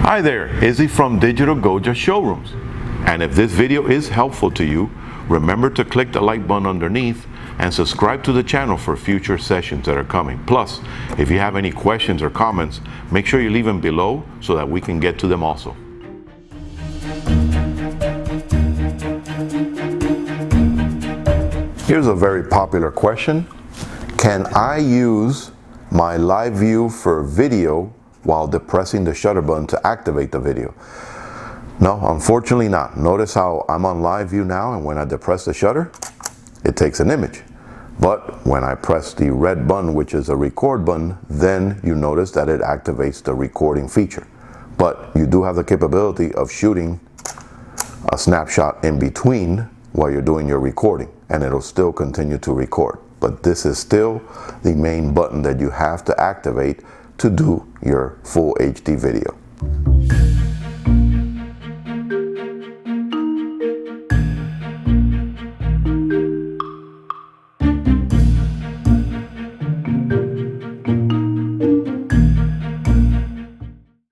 Hi there, Izzy from Digital Goja Showrooms. And if this video is helpful to you, remember to click the like button underneath and subscribe to the channel for future sessions that are coming. Plus, if you have any questions or comments, make sure you leave them below so that we can get to them also. Here's a very popular question. Can I use my live view for video while depressing the shutter button to activate the video? No, unfortunately not. Notice how I'm on live view now, and when I depress the shutter, it takes an image. But when I press the red button, which is a record button, then you notice that it activates the recording feature. But you do have the capability of shooting a snapshot in between while you're doing your recording, and it'll still continue to record. But this is still the main button that you have to activate to do your full HD video.